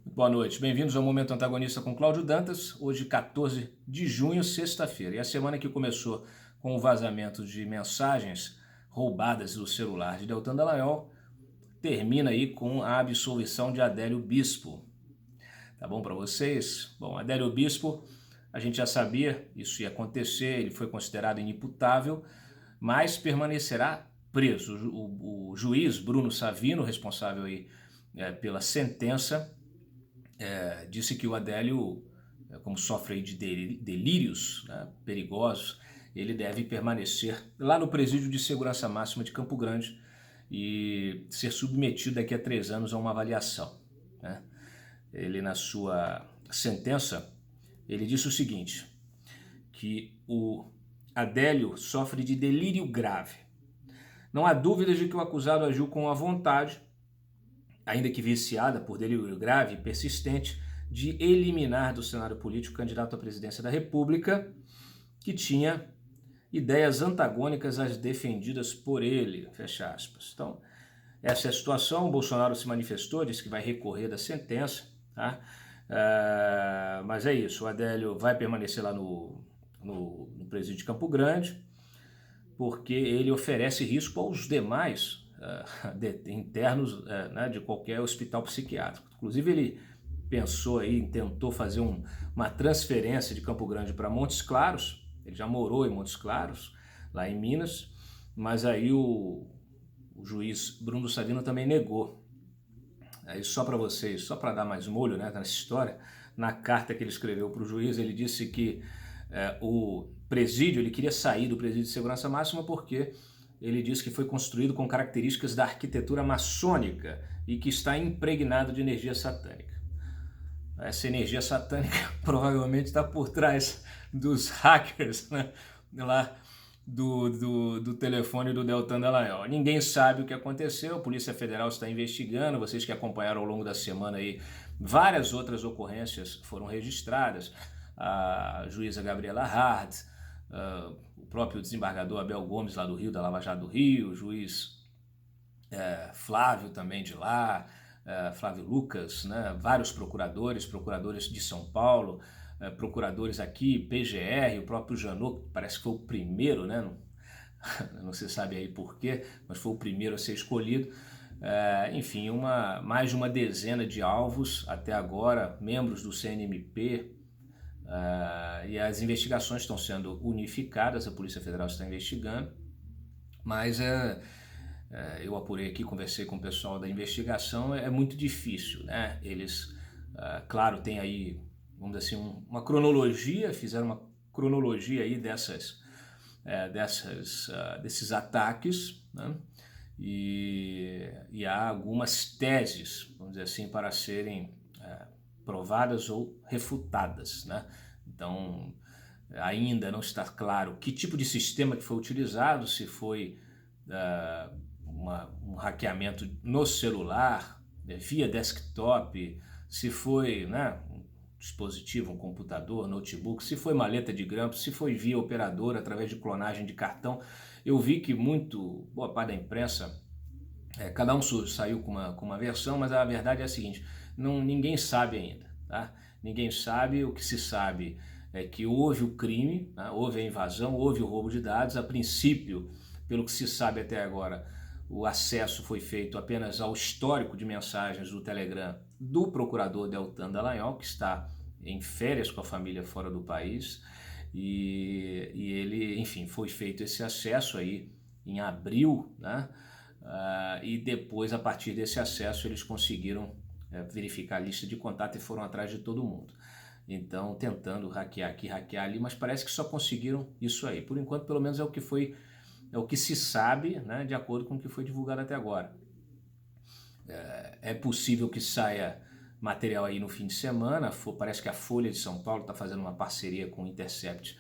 Boa noite, bem-vindos ao Momento Antagonista com Cláudio Dantas, hoje 14 de junho, sexta-feira. E a semana que começou com o vazamento de mensagens roubadas do celular de Deltan Dallagnol, termina aí com a absolvição de Adélio Bispo. Tá bom para vocês? Bom, Adélio Bispo, a gente já sabia, isso ia acontecer, ele foi considerado inimputável, mas permanecerá preso. O juiz Bruno Savino, responsável aí pela sentença, disse que o Adélio, como sofre aí de delírios, né, perigosos, ele deve permanecer lá no Presídio de Segurança Máxima de Campo Grande e ser submetido daqui a 3 anos a uma avaliação, né? Ele, na sua sentença, ele disse o seguinte, que o Adélio sofre de delírio grave. Não há dúvidas de que o acusado agiu com a vontade, ainda que viciada por delírio grave e persistente, de eliminar do cenário político o candidato à presidência da República, que tinha ideias antagônicas às defendidas por ele, fecha aspas. Então, essa é a situação. O Bolsonaro se manifestou, disse que vai recorrer da sentença, tá? Mas é isso, o Adélio vai permanecer lá no presídio de Campo Grande, porque ele oferece risco aos demais internos né, de qualquer hospital psiquiátrico. Inclusive ele pensou aí, tentou fazer uma transferência de Campo Grande para Montes Claros, ele já morou em Montes Claros, lá em Minas, mas aí o juiz Bruno Savino também negou. Aí só para vocês, só para dar mais molho, né, nessa história, na carta que ele escreveu para o juiz, ele disse que o presídio, ele queria sair do presídio de segurança máxima porque ele disse que foi construído com características da arquitetura maçônica e que está impregnado de energia satânica. Essa energia satânica provavelmente está por trás dos hackers, né, lá do telefone do Deltan Dallagnol. Ninguém sabe o que aconteceu, a Polícia Federal está investigando, vocês que acompanharam ao longo da semana aí, várias outras ocorrências foram registradas, a juíza Gabriela Hard, o próprio desembargador Abel Gomes lá do Rio, da Lava Jato do Rio, o juiz Flávio também de lá, Flávio Lucas, né, vários procuradores de São Paulo, procuradores aqui, PGR, o próprio Janot, parece que foi o primeiro, né? Não se sabe aí porquê, mas foi o primeiro a ser escolhido. Enfim, mais de uma dezena de alvos até agora, membros do CNMP, e as investigações estão sendo unificadas, a Polícia Federal está investigando, mas eu apurei aqui, conversei com o pessoal da investigação, é muito difícil, né? Eles, claro, tem aí, vamos dizer assim, uma cronologia, fizeram uma cronologia aí desses ataques, né? E há algumas teses, vamos dizer assim, para serem provadas ou refutadas, né? Então, ainda não está claro que tipo de sistema que foi utilizado, se foi um hackeamento no celular, via desktop, se foi, né, um dispositivo, um computador, notebook, se foi maleta de grampo, se foi via operadora, através de clonagem de cartão. Eu vi que boa parte da imprensa, cada um saiu com uma versão, mas a verdade é a seguinte, ninguém sabe ainda, tá? Ninguém sabe. O que se sabe é que houve o crime, né? Houve a invasão, houve o roubo de dados. A princípio, pelo que se sabe até agora, o acesso foi feito apenas ao histórico de mensagens do Telegram do procurador Deltan Dallagnol, que está em férias com a família fora do país, e ele, enfim, foi feito esse acesso aí em abril, né? E depois, a partir desse acesso, eles conseguiram verificar a lista de contato e foram atrás de todo mundo. Então, tentando hackear aqui, hackear ali, mas parece que só conseguiram isso aí. Por enquanto, pelo menos é o que se sabe, né, de acordo com o que foi divulgado até agora. É possível que saia material aí no fim de semana, parece que a Folha de São Paulo está fazendo uma parceria com o Intercept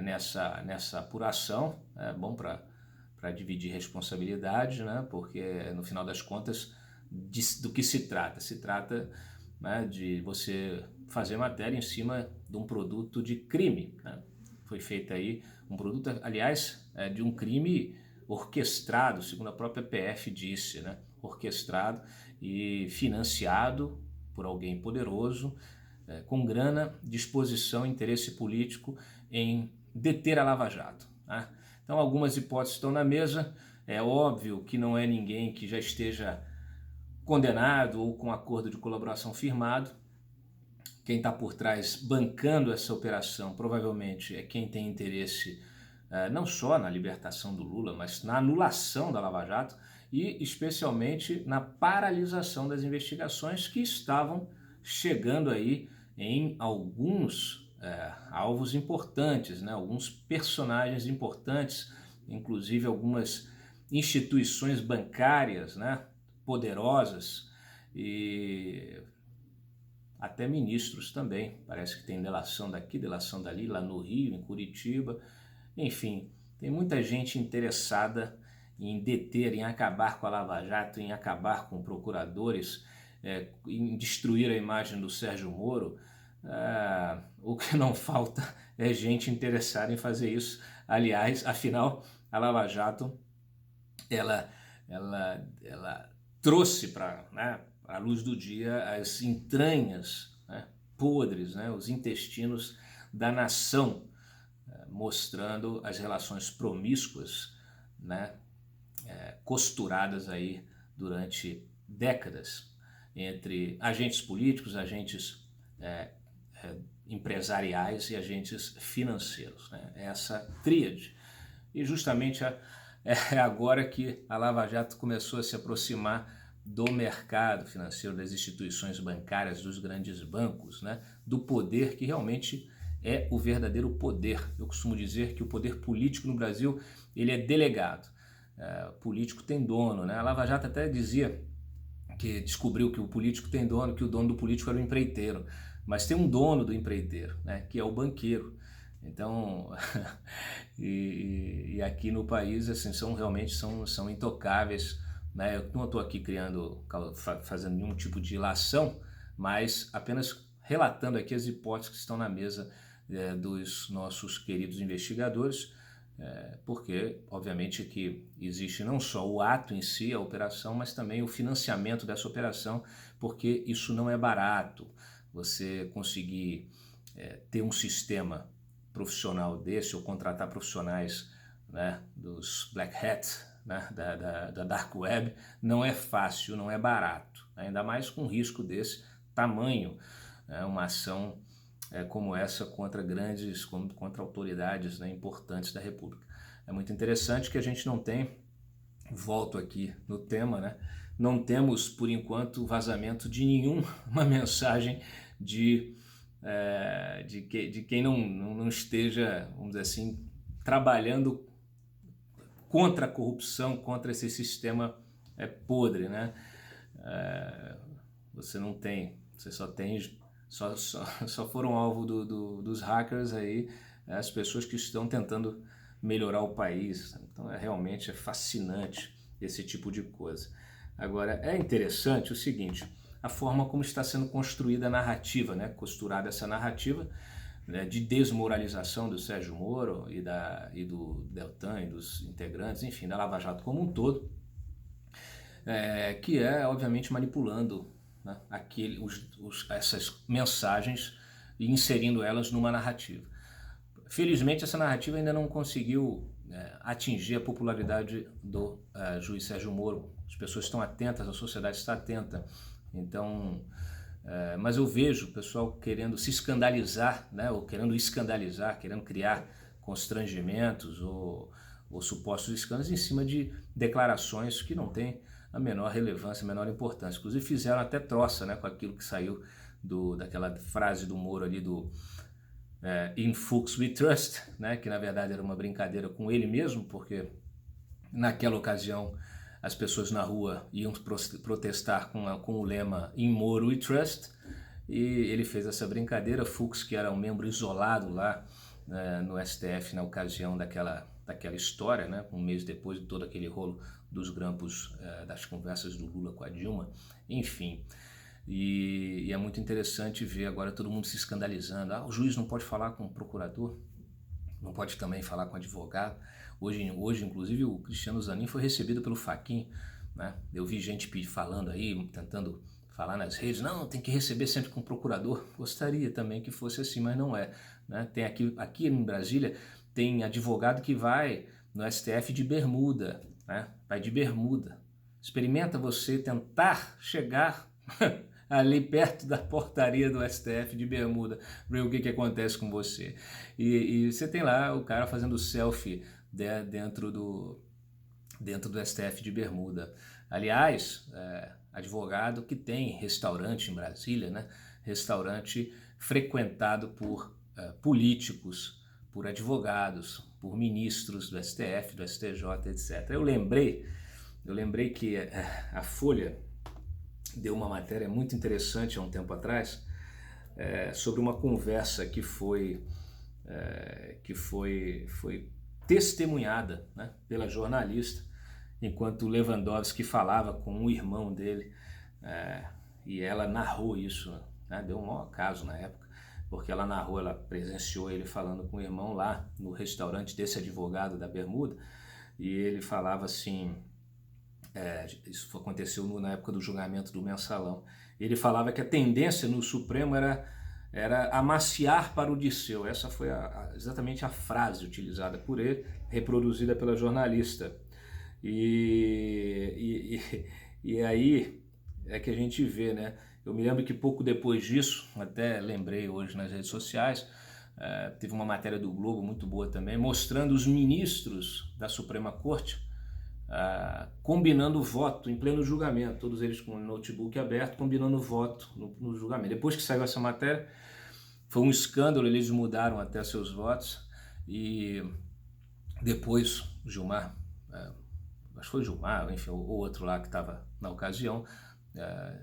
nessa apuração, é bom para dividir responsabilidades, né, porque no final das contas, do que se trata? Se trata, né, de você fazer matéria em cima de um produto de crime, né? Foi feito aí um produto, aliás, de um crime orquestrado, segundo a própria PF disse, né? Orquestrado e financiado por alguém poderoso, com grana, disposição, interesse político em deter a Lava Jato. Tá? Então algumas hipóteses estão na mesa. É óbvio que não é ninguém que já esteja condenado ou com acordo de colaboração firmado. Quem está por trás bancando essa operação provavelmente é quem tem interesse não só na libertação do Lula, mas na anulação da Lava Jato e especialmente na paralisação das investigações que estavam chegando aí em alguns alvos importantes, né? Alguns personagens importantes, inclusive algumas instituições bancárias, né? Poderosas e até ministros também. Parece que tem delação daqui, delação dali, lá no Rio, em Curitiba. Enfim, tem muita gente interessada em deter, em acabar com a Lava Jato, em acabar com procuradores, em destruir a imagem do Sérgio Moro. O que não falta é gente interessada em fazer isso. Aliás, afinal, a Lava Jato ela trouxe para a luz do dia as entranhas, né, podres, né, os intestinos da nação, mostrando as relações promíscuas, né, costuradas aí durante décadas entre agentes políticos, agentes empresariais e agentes financeiros, né? Essa tríade. E justamente é agora que a Lava Jato começou a se aproximar do mercado financeiro, das instituições bancárias, dos grandes bancos, né? Do poder que realmente é o verdadeiro poder. Eu costumo dizer que o poder político no Brasil ele é delegado. O político tem dono, né? A Lava Jato até dizia que descobriu que o político tem dono, que o dono do político era o empreiteiro. Mas tem um dono do empreiteiro, né? Que é o banqueiro. Então, e aqui no país assim, realmente são intocáveis. Né? Eu não estou aqui fazendo nenhum tipo de ilação, mas apenas relatando aqui as hipóteses que estão na mesa dos nossos queridos investigadores, porque obviamente que existe não só o ato em si, a operação, mas também o financiamento dessa operação, porque isso não é barato. Você conseguir ter um sistema profissional desse ou contratar profissionais, né, dos black hat, né, da dark web, não é fácil, não é barato, ainda mais com um risco desse tamanho, né, uma ação como essa contra contra autoridades, né, importantes da República. É muito interessante que a gente não tem, volto aqui no tema, né, não temos por enquanto vazamento de nenhuma mensagem de quem não esteja, vamos dizer assim, trabalhando contra a corrupção, contra esse sistema podre, né? Você não tem, você só foram alvo dos hackers aí, as pessoas que estão tentando melhorar o país. Então realmente é fascinante esse tipo de coisa. Agora é interessante o seguinte, a forma como está sendo construída a narrativa, né? Costurada essa narrativa, né, de desmoralização do Sérgio Moro e do Deltan e dos integrantes, enfim, da Lava Jato como um todo, que é obviamente manipulando, né, essas mensagens e inserindo elas numa narrativa. Felizmente essa narrativa ainda não conseguiu atingir a popularidade do juiz Sérgio Moro. As pessoas estão atentas, a sociedade está atenta. Então, mas eu vejo o pessoal querendo se escandalizar, né, ou querendo escandalizar, querendo criar constrangimentos ou supostos escândalos em cima de declarações que não têm a menor relevância, a menor importância. Inclusive fizeram até troça, né, com aquilo que saiu daquela frase do Moro ali do In Fuchs We Trust, né, que na verdade era uma brincadeira com ele mesmo, porque naquela ocasião as pessoas na rua iam protestar com o lema In Moro We Trust, e ele fez essa brincadeira. Fux, que era um membro isolado lá no STF na ocasião daquela história, né, um mês depois de todo aquele rolo dos grampos das conversas do Lula com a Dilma, enfim. E é muito interessante ver agora todo mundo se escandalizando. O juiz não pode falar com o procurador, não pode também falar com o advogado. Hoje inclusive, o Cristiano Zanin foi recebido pelo Fachin, né? Eu vi gente falando aí, tentando falar nas redes, não, tem que receber sempre com o procurador. Gostaria também que fosse assim, mas não é, né? Tem aqui em Brasília, tem advogado que vai no STF de bermuda, né? Vai de bermuda. Experimenta você tentar chegar ali perto da portaria do STF de bermuda, ver o que acontece com você. E você tem lá o cara fazendo selfie dentro do STF de bermuda. Aliás, advogado que tem restaurante em Brasília, né? Restaurante frequentado por políticos, por advogados, por ministros do STF, do STJ, etc. Eu lembrei que a Folha deu uma matéria muito interessante há um tempo atrás sobre uma conversa que foi testemunhada, né, pela jornalista, enquanto Lewandowski falava com o irmão dele, e ela narrou isso, né, deu um maior caso na época, porque ela narrou, ela presenciou ele falando com o irmão lá no restaurante desse advogado da Bermuda, e ele falava assim, isso aconteceu na época do julgamento do Mensalão, ele falava que a tendência no Supremo era amaciar para o Dirceu. Essa foi exatamente a frase utilizada por ele, reproduzida pela jornalista. E aí é que a gente vê, né? Eu me lembro que pouco depois disso, até lembrei hoje nas redes sociais, teve uma matéria do Globo muito boa também, mostrando os ministros da Suprema Corte combinando voto em pleno julgamento, todos eles com o notebook aberto, combinando voto no julgamento. Depois que saiu essa matéria, foi um escândalo, eles mudaram até seus votos, e depois Gilmar, acho que foi Gilmar, enfim, ou outro lá que estava na ocasião,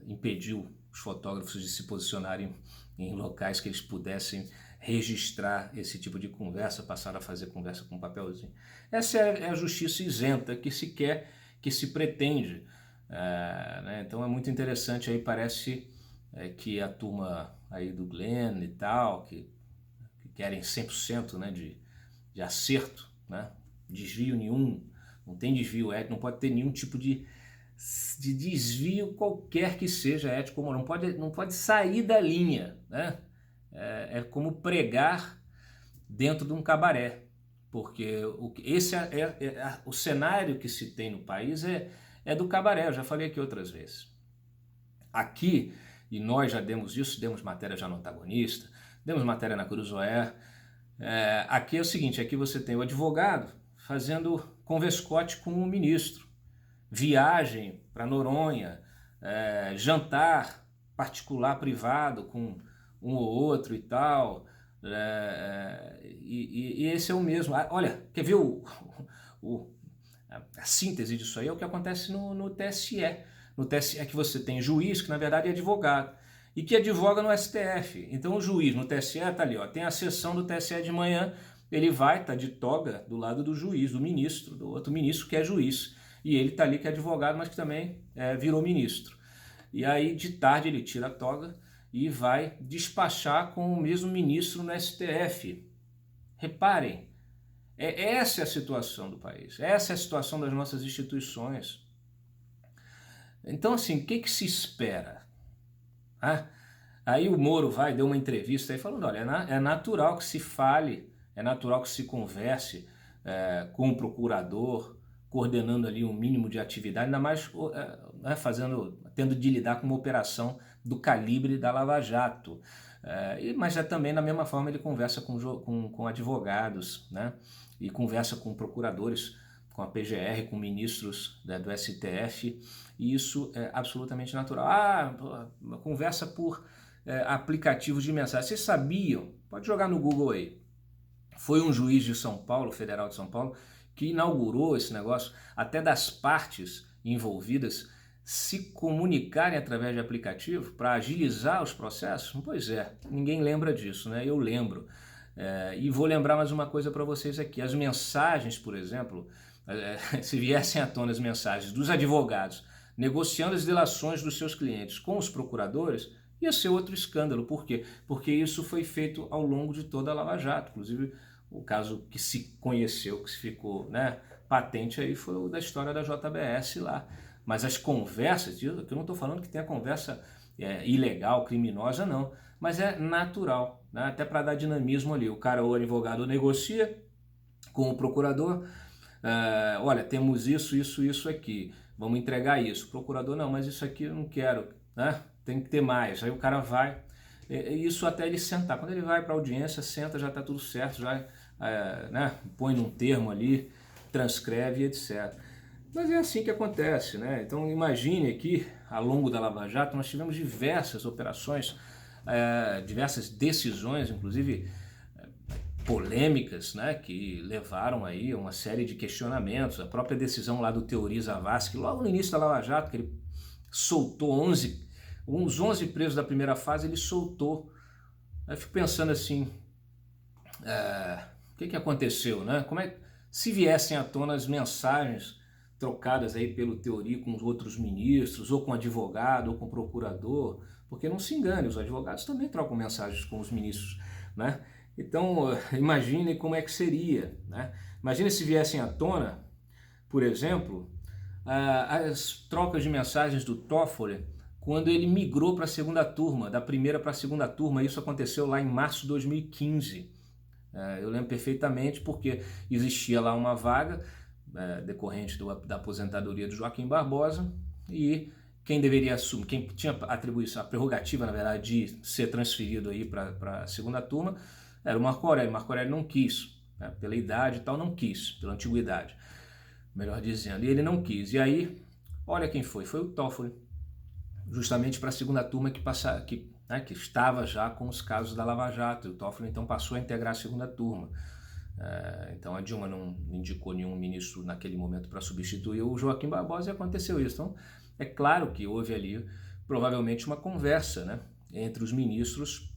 impediu os fotógrafos de se posicionarem em locais que eles pudessem registrar esse tipo de conversa, passaram a fazer conversa com papelzinho. Essa é a justiça isenta que se quer, que se pretende. Né? Então é muito interessante, aí parece que a turma aí do Glenn e tal, que querem 100%, né, de acerto, né? Desvio nenhum, não tem desvio ético, não pode ter nenhum tipo de desvio qualquer que seja ético, não pode sair da linha, né? É como pregar dentro de um cabaré, porque o cenário que se tem no país é do cabaré, eu já falei aqui outras vezes. Aqui, e nós já demos matéria já no Antagonista, demos matéria na Cruzoé, aqui é o seguinte, aqui você tem o advogado fazendo converscote com o ministro, viagem para Noronha, jantar particular privado com um ou outro e tal, e esse é o mesmo. Olha, quer ver a síntese disso aí? É o que acontece no TSE. No TSE que você tem juiz, que na verdade é advogado, e que advoga no STF. Então o juiz no TSE está ali, ó, tem a sessão do TSE de manhã, ele vai estar de toga do lado do juiz, do ministro, do outro ministro que é juiz, e ele está ali que é advogado, mas que também virou ministro. E aí de tarde ele tira a toga e vai despachar com o mesmo ministro no STF. Reparem, essa é a situação do país, essa é a situação das nossas instituições. Então, assim, o que se espera? Aí o Moro deu uma entrevista aí falando, olha, é natural que se fale, é natural que se converse com o procurador, coordenando ali um mínimo de atividade, ainda mais tendo de lidar com uma operação do calibre da Lava Jato. Mas também, da mesma forma, ele conversa com advogados, né? E conversa com procuradores, com a PGR, com ministros do STF, e isso é absolutamente natural. Conversa por aplicativos de mensagem. Vocês sabiam? Pode jogar no Google aí. Foi um juiz de São Paulo, federal de São Paulo, que inaugurou esse negócio, até das partes envolvidas se comunicarem através de aplicativo para agilizar os processos? Pois é, ninguém lembra disso, né? Eu lembro. E vou lembrar mais uma coisa para vocês aqui. As mensagens, por exemplo, se viessem à tona as mensagens dos advogados negociando as delações dos seus clientes com os procuradores, ia ser outro escândalo. Por quê? Porque isso foi feito ao longo de toda a Lava Jato. Inclusive, o caso que se conheceu, que se ficou, né, patente aí, foi o da história da JBS lá. Mas as conversas, eu não estou falando que tem a conversa ilegal, criminosa, não, mas é natural, né? Até para dar dinamismo ali. O cara, o advogado, negocia com o procurador, olha, temos isso aqui, vamos entregar isso. O procurador, não, mas isso aqui eu não quero, né? Tem que ter mais. Aí o cara vai, isso até ele sentar. Quando ele vai para a audiência, senta, já está tudo certo, já né? Põe num termo ali, transcreve, etc. Mas é assim que acontece, né? Então imagine aqui, ao longo da Lava Jato, nós tivemos diversas operações, diversas decisões, inclusive polêmicas, né, que levaram aí a uma série de questionamentos. A própria decisão lá do Teori Zavascki, logo no início da Lava Jato, que ele soltou uns 11 presos da primeira fase, ele soltou. Aí eu fico pensando assim, o que aconteceu, né? Se viessem à tona as mensagens trocadas aí pelo Teori com os outros ministros, ou com advogado, ou com procurador, porque não se engane, os advogados também trocam mensagens com os ministros, né? Então, imagine como é que seria, né? Imagine se viessem à tona, por exemplo, as trocas de mensagens do Toffoli quando ele migrou para a segunda turma, da primeira para a segunda turma. Isso aconteceu lá em março de 2015. Eu lembro perfeitamente porque existia lá uma vaga decorrente da aposentadoria do Joaquim Barbosa, e quem deveria assumir, quem tinha atribuição, a prerrogativa, na verdade, de ser transferido aí para a segunda turma, era o Marco Aurélio. Marco Aurélio não quis, né, pela idade e tal, não quis, pela antiguidade, melhor dizendo, e ele não quis. E aí, olha quem foi o Toffoli, justamente para a segunda turma que estava já com os casos da Lava Jato, e o Toffoli então passou a integrar a segunda turma. Então a Dilma não indicou nenhum ministro naquele momento para substituir o Joaquim Barbosa, e aconteceu isso. Então é claro que houve ali provavelmente uma conversa, né, entre os ministros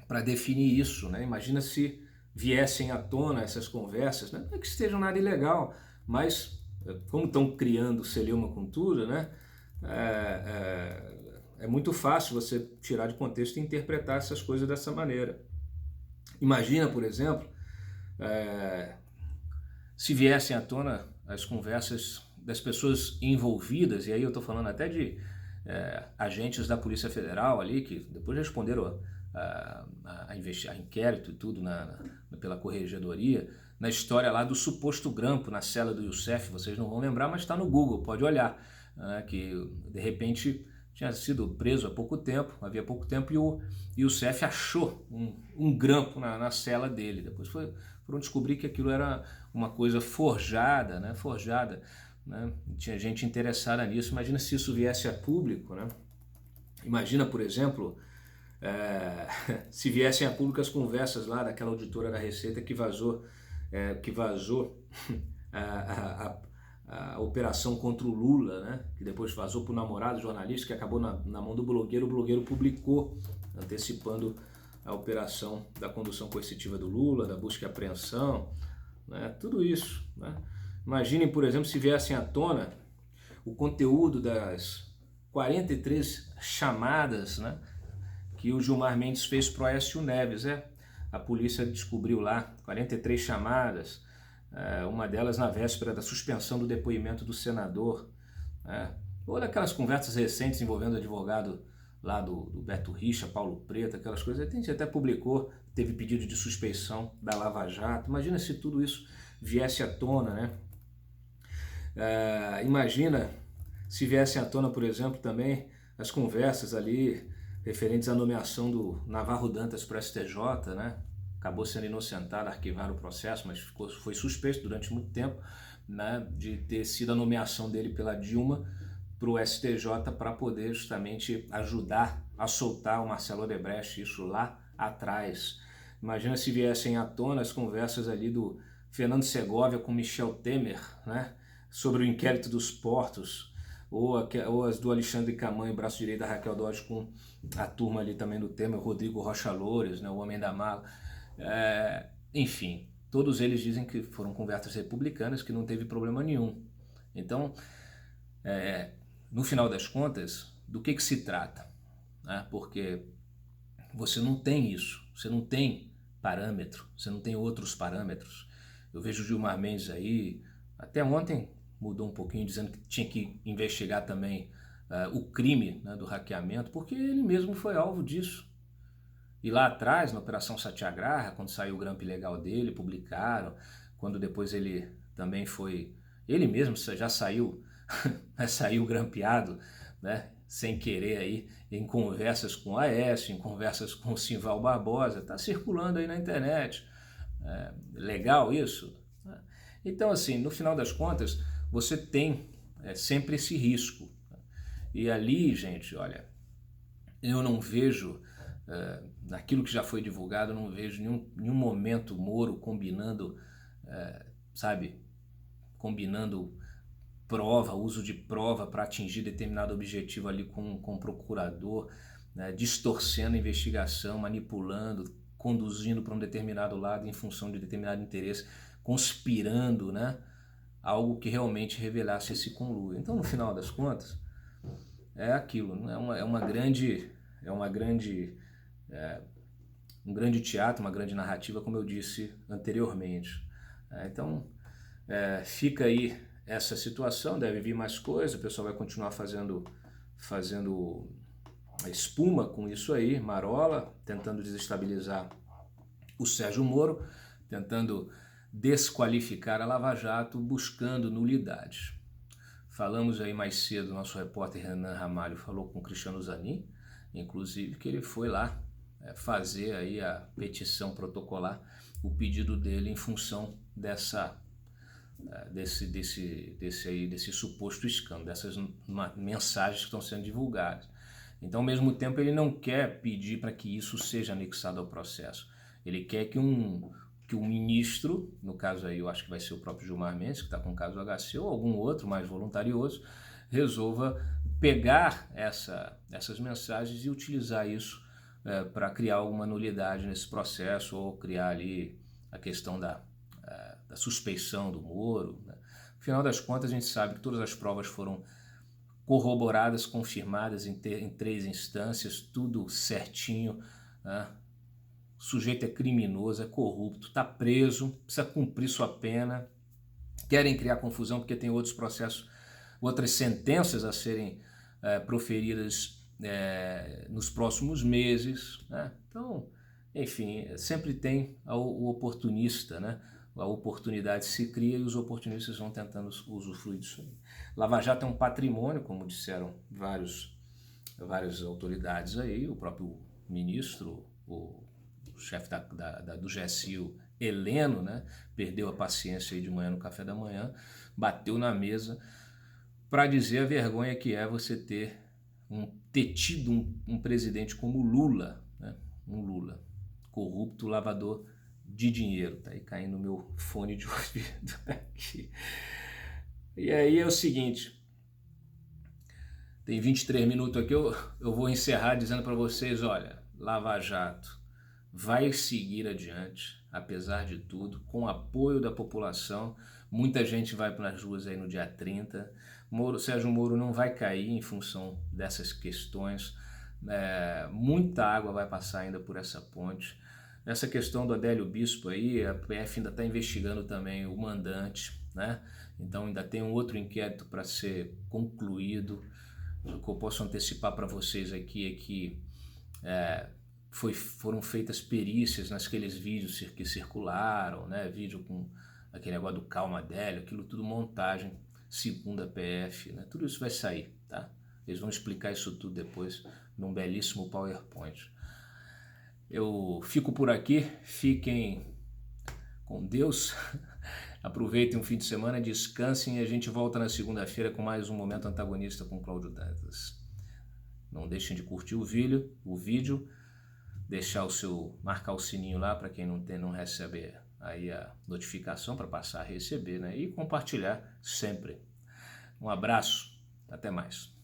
para definir isso, né? Imagina se viessem à tona essas conversas, né? Não é que estejam nada ilegal, mas como estão criando celeuma com tudo, né? É muito fácil você tirar de contexto e interpretar essas coisas dessa maneira. Imagina, por exemplo, se viessem à tona as conversas das pessoas envolvidas, e aí eu estou falando até de agentes da Polícia Federal ali, que depois responderam a inquérito e tudo pela Corregedoria, na história lá do suposto grampo na cela do Youssef. Vocês não vão lembrar, mas está no Google, pode olhar, que de repente tinha sido preso havia pouco tempo, e o Youssef achou um grampo na cela dele. Depois foram descobrir que aquilo era uma coisa forjada, né? Tinha gente interessada nisso. Imagina se isso viesse a público, né? Imagina, por exemplo, se viessem a público as conversas lá daquela auditora da Receita que vazou a operação contra o Lula, né? Que depois vazou para o namorado jornalista, que acabou na mão do blogueiro. O blogueiro publicou, antecipando a operação da condução coercitiva do Lula, da busca e apreensão, né? Tudo isso, né? Imaginem, por exemplo, se viessem à tona o conteúdo das 43 chamadas, né, que o Gilmar Mendes fez para o Aécio Neves. A polícia descobriu lá 43 chamadas, uma delas na véspera da suspensão do depoimento do senador, ou daquelas conversas recentes envolvendo o advogado lá do Beto Richa, Paulo Preto, aquelas coisas. A gente até publicou, teve pedido de suspeição da Lava Jato. Imagina se tudo isso viesse à tona, né? Imagina se viessem à tona, por exemplo, também as conversas ali referentes à nomeação do Navarro Dantas para o STJ, né? Acabou sendo inocentado, arquivaram o processo, mas foi suspeito durante muito tempo, né, de ter sido a nomeação dele pela Dilma para o STJ para poder justamente ajudar a soltar o Marcelo Odebrecht, isso lá atrás. Imagina se viessem à tona as conversas ali do Fernando Segovia com Michel Temer, né, sobre o inquérito dos portos, ou as do Alexandre Camanho, braço direito da Raquel Dodge, com a turma ali também do Temer, Rodrigo Rocha Loures, né, o homem da mala. Enfim, todos eles dizem que foram conversas republicanas, que não teve problema nenhum. Então, no final das contas, do que se trata? Porque você não tem isso, você não tem parâmetro, você não tem outros parâmetros. Eu vejo o Gilmar Mendes aí, até ontem mudou um pouquinho, dizendo que tinha que investigar também o crime, né, do hackeamento, porque ele mesmo foi alvo disso. E lá atrás, na Operação Satyagraha, quando saiu o grampo ilegal dele, publicaram, quando depois ele também foi, ele mesmo já saiu, saiu grampeado, né, sem querer aí, em conversas com o Aécio, em conversas com o Simval Barbosa, está circulando aí na internet. Legal isso? Então, assim, no final das contas, você tem sempre esse risco. E ali, gente, olha, eu não vejo, naquilo que já foi divulgado, eu não vejo nenhum momento Moro combinando, sabe, combinando prova, uso de prova para atingir determinado objetivo ali com o procurador, né, distorcendo a investigação, manipulando, conduzindo para um determinado lado em função de determinado interesse, conspirando, né, algo que realmente revelasse esse conluio. Então, no final das contas, é aquilo, um grande teatro, uma grande narrativa, como eu disse anteriormente. Então, fica aí essa situação, deve vir mais coisa, o pessoal vai continuar fazendo espuma com isso aí, marola, tentando desestabilizar o Sérgio Moro, tentando desqualificar a Lava Jato, buscando nulidades. Falamos aí mais cedo, nosso repórter Renan Ramalho falou com o Cristiano Zanin, inclusive que ele foi lá fazer aí a petição protocolar, o pedido dele em função desse suposto escândalo, dessas mensagens que estão sendo divulgadas. Então, ao mesmo tempo, ele não quer pedir para que isso seja anexado ao processo. Ele quer que um ministro, no caso aí eu acho que vai ser o próprio Gilmar Mendes, que está com o caso HC, ou algum outro mais voluntarioso, resolva pegar essas mensagens e utilizar isso para criar alguma nulidade nesse processo, ou criar ali a questão da suspeição do Moro, né? No final das contas, a gente sabe que todas as provas foram corroboradas, confirmadas em 3 instâncias, tudo certinho, né? O sujeito é criminoso, é corrupto, está preso, precisa cumprir sua pena, querem criar confusão porque tem outros processos, outras sentenças a serem proferidas nos próximos meses, né? Então, enfim, sempre tem o oportunista, né? A oportunidade se cria e os oportunistas vão tentando usufruir disso aí. Lava Jato é um patrimônio, como disseram várias autoridades aí, o próprio ministro, o chefe do GSI, Heleno, né, perdeu a paciência aí de manhã no café da manhã, bateu na mesa para dizer a vergonha que é você ter tido um presidente como Lula, né, um Lula corrupto, lavador de dinheiro. Tá aí caindo meu fone de ouvido aqui. E aí é o seguinte, tem 23 minutos aqui, eu vou encerrar dizendo para vocês, olha, Lava Jato vai seguir adiante, apesar de tudo, com apoio da população. Muita gente vai para as ruas aí no dia 30. Sérgio Moro não vai cair em função dessas questões. Muita água vai passar ainda por essa ponte. Nessa questão do Adélio Bispo aí, a PF ainda está investigando também o mandante, né? Então ainda tem um outro inquérito para ser concluído. O que eu posso antecipar para vocês aqui é que foram feitas perícias naqueles vídeos que circularam, né? Vídeo com aquele negócio do Calma Adélio, aquilo tudo montagem, segundo a PF, né? Tudo isso vai sair, tá? Eles vão explicar isso tudo depois num belíssimo PowerPoint. Eu fico por aqui, fiquem com Deus, aproveitem um fim de semana, descansem e a gente volta na segunda-feira com mais um Momento Antagonista com Cláudio Dantas. Não deixem de curtir o vídeo, marcar o sininho lá para quem não recebe aí a notificação para passar a receber, né? E compartilhar sempre. Um abraço, até mais.